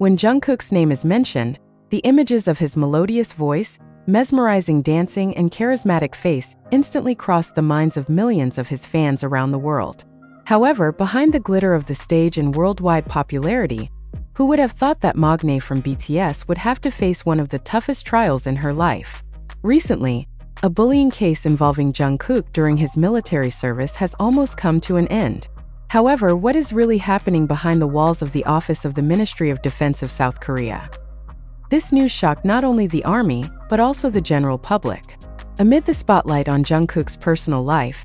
When Jungkook's name is mentioned, the images of his melodious voice, mesmerizing dancing, and charismatic face instantly cross the minds of millions of his fans around the world. However, behind the glitter of the stage and worldwide popularity, who would have thought that Magne from BTS would have to face one of the toughest trials in her life? Recently, a bullying case involving Jungkook during his military service has almost come to an end. However, what is really happening behind the walls of the office of the Ministry of Defense of South Korea? This news shocked not only the army, but also the general public. Amid the spotlight on Jungkook's personal life,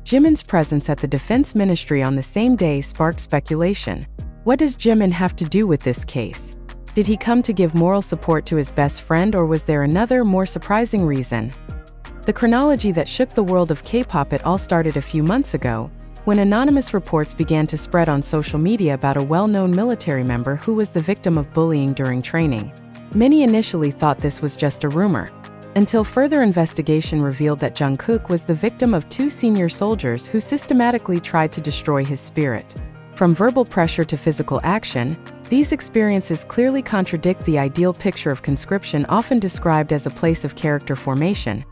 Jimin's presence at the Defense Ministry on the same day sparked speculation. What does Jimin have to do with this case? Did he come to give moral support to his best friend, or was there another, more surprising reason? The chronology that shook the world of K-pop, it all started a few months ago, when anonymous reports began to spread on social media about a well-known military member who was the victim of bullying during training. Many initially thought this was just a rumor, until further investigation revealed that Jungkook was the victim of 2 senior soldiers who systematically tried to destroy his spirit. From verbal pressure to physical action, these experiences clearly contradict the ideal picture of conscription often described as a place of character formation.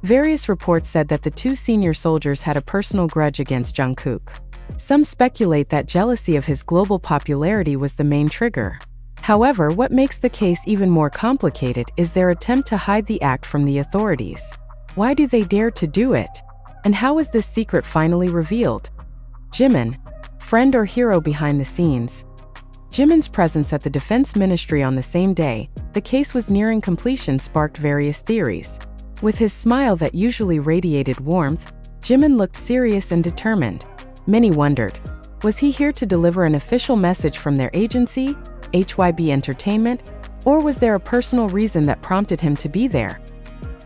Various reports said that the 2 senior soldiers had a personal grudge against Jungkook. Some speculate that jealousy of his global popularity was the main trigger. However, what makes the case even more complicated is their attempt to hide the act from the authorities. Why do they dare to do it? And how is this secret finally revealed? Jimin, friend or hero behind the scenes? Jimin's presence at the Defense Ministry on the same day the case was nearing completion sparked various theories. With his smile that usually radiated warmth, Jimin looked serious and determined. Many wondered, was he here to deliver an official message from their agency, HYB Entertainment, or was there a personal reason that prompted him to be there?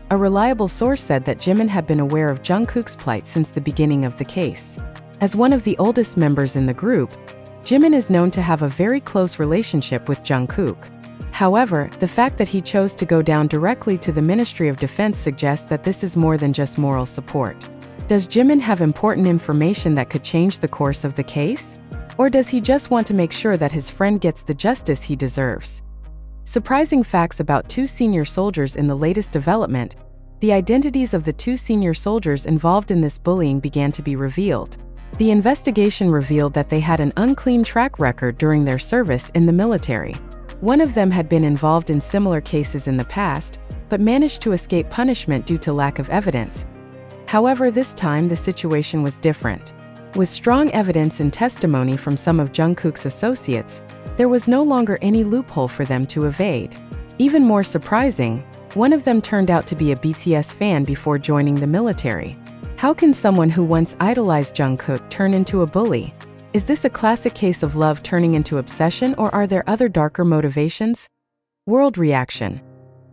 A reliable source said that Jimin had been aware of Jungkook's plight since the beginning of the case. As one of the oldest members in the group, Jimin is known to have a very close relationship with Jungkook. However, the fact that he chose to go down directly to the Ministry of Defense suggests that this is more than just moral support. Does Jimin have important information that could change the course of the case? Or does he just want to make sure that his friend gets the justice he deserves? Surprising facts about 2 senior soldiers in the latest development. The identities of the 2 senior soldiers involved in this bullying began to be revealed. The investigation revealed that they had an unclean track record during their service in the military. One of them had been involved in similar cases in the past, but managed to escape punishment due to lack of evidence. However, this time the situation was different. With strong evidence and testimony from some of Jungkook's associates, there was no longer any loophole for them to evade. Even more surprising, one of them turned out to be a BTS fan before joining the military. How can someone who once idolized Jungkook turn into a bully? Is this a classic case of love turning into obsession, or are there other darker motivations? World reaction.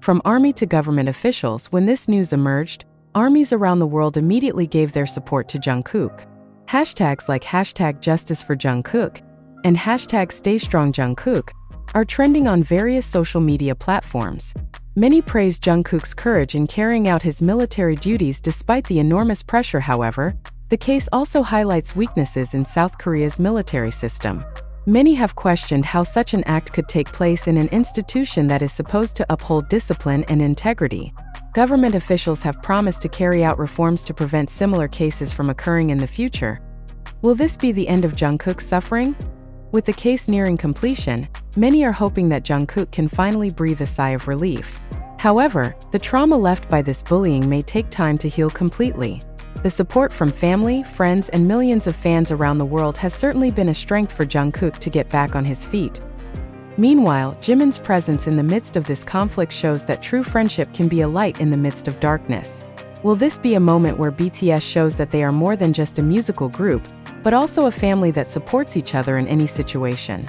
From army to government officials, when this news emerged, armies around the world immediately gave their support to Jungkook. Hashtags like #JusticeForJungkook and #StayStrongJungkook are trending on various social media platforms. Many praise Jungkook's courage in carrying out his military duties despite the enormous pressure. However, the case also highlights weaknesses in South Korea's military system. Many have questioned how such an act could take place in an institution that is supposed to uphold discipline and integrity. Government officials have promised to carry out reforms to prevent similar cases from occurring in the future. Will this be the end of Jungkook's suffering? With the case nearing completion, many are hoping that Jungkook can finally breathe a sigh of relief. However, the trauma left by this bullying may take time to heal completely. The support from family, friends, and millions of fans around the world has certainly been a strength for Jungkook to get back on his feet. Meanwhile, Jimin's presence in the midst of this conflict shows that true friendship can be a light in the midst of darkness. Will this be a moment where BTS shows that they are more than just a musical group, but also a family that supports each other in any situation?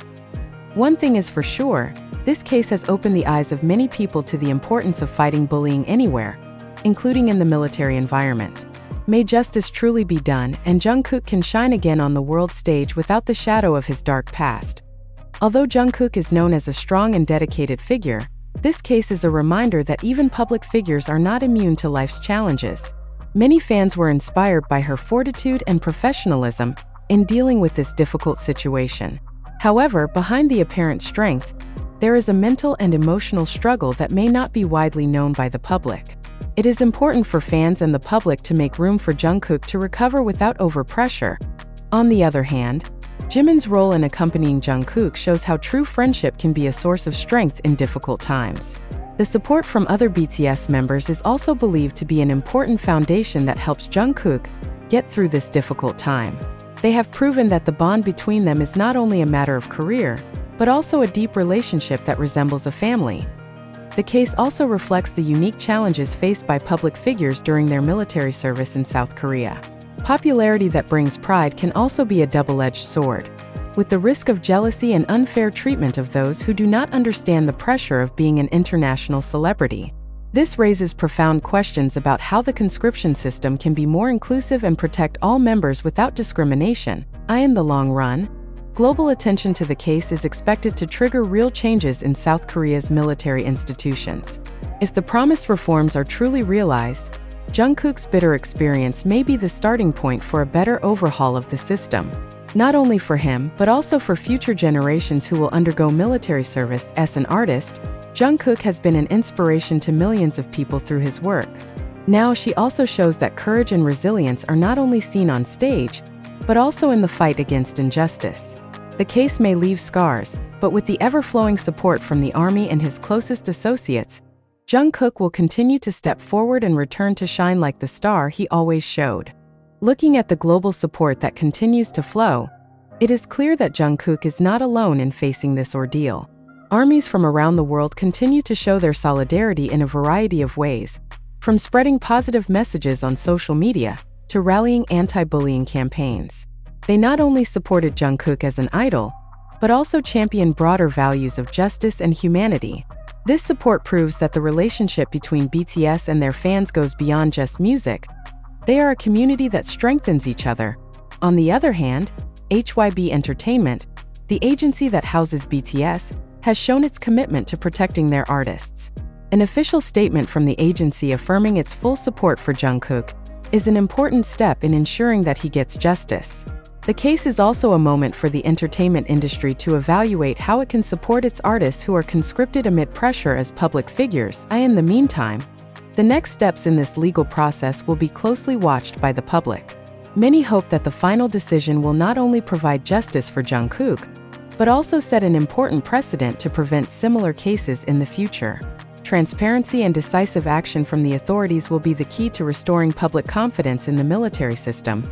One thing is for sure, this case has opened the eyes of many people to the importance of fighting bullying anywhere, including in the military environment. May justice truly be done, and Jungkook can shine again on the world stage without the shadow of his dark past. Although Jungkook is known as a strong and dedicated figure, this case is a reminder that even public figures are not immune to life's challenges. Many fans were inspired by her fortitude and professionalism in dealing with this difficult situation. However, behind the apparent strength, there is a mental and emotional struggle that may not be widely known by the public. It is important for fans and the public to make room for Jungkook to recover without overpressure. On the other hand, Jimin's role in accompanying Jungkook shows how true friendship can be a source of strength in difficult times. The support from other BTS members is also believed to be an important foundation that helps Jungkook get through this difficult time. They have proven that the bond between them is not only a matter of career, but also a deep relationship that resembles a family. The case also reflects the unique challenges faced by public figures during their military service in South Korea. Popularity that brings pride can also be a double-edged sword, with the risk of jealousy and unfair treatment of those who do not understand the pressure of being an international celebrity. This raises profound questions about how the conscription system can be more inclusive and protect all members without discrimination. In the long run, global attention to the case is expected to trigger real changes in South Korea's military institutions. If the promised reforms are truly realized, Jungkook's bitter experience may be the starting point for a better overhaul of the system, not only for him, but also for future generations who will undergo military service. As an artist, Jungkook has been an inspiration to millions of people through his work. Now she also shows that courage and resilience are not only seen on stage, but also in the fight against injustice. The case may leave scars, but with the ever-flowing support from the army and his closest associates, Jungkook will continue to step forward and return to shine like the star he always showed. Looking at the global support that continues to flow, it is clear that Jungkook is not alone in facing this ordeal. Armies from around the world continue to show their solidarity in a variety of ways, from spreading positive messages on social media to rallying anti-bullying campaigns. They not only supported Jungkook as an idol, but also championed broader values of justice and humanity. This support proves that the relationship between BTS and their fans goes beyond just music. They are a community that strengthens each other. On the other hand, HYB Entertainment, the agency that houses BTS, has shown its commitment to protecting their artists. An official statement from the agency affirming its full support for Jungkook is an important step in ensuring that he gets justice. The case is also a moment for the entertainment industry to evaluate how it can support its artists who are conscripted amid pressure as public figures. In the meantime, the next steps in this legal process will be closely watched by the public. Many hope that the final decision will not only provide justice for Jungkook, but also set an important precedent to prevent similar cases in the future. Transparency and decisive action from the authorities will be the key to restoring public confidence in the military system.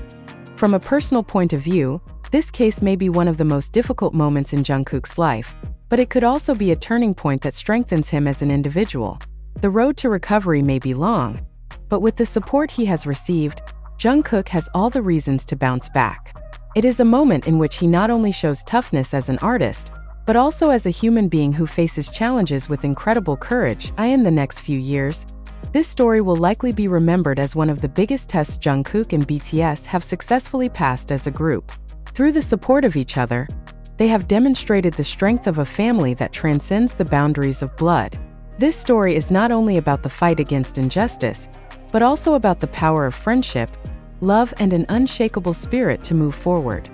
From a personal point of view, this case may be one of the most difficult moments in Jungkook's life, but it could also be a turning point that strengthens him as an individual. The road to recovery may be long, but with the support he has received, Jungkook has all the reasons to bounce back. It is a moment in which he not only shows toughness as an artist, but also as a human being who faces challenges with incredible courage. In the next few years, this story will likely be remembered as one of the biggest tests Jungkook and BTS have successfully passed as a group. Through the support of each other, they have demonstrated the strength of a family that transcends the boundaries of blood. This story is not only about the fight against injustice, but also about the power of friendship, love, and an unshakable spirit to move forward.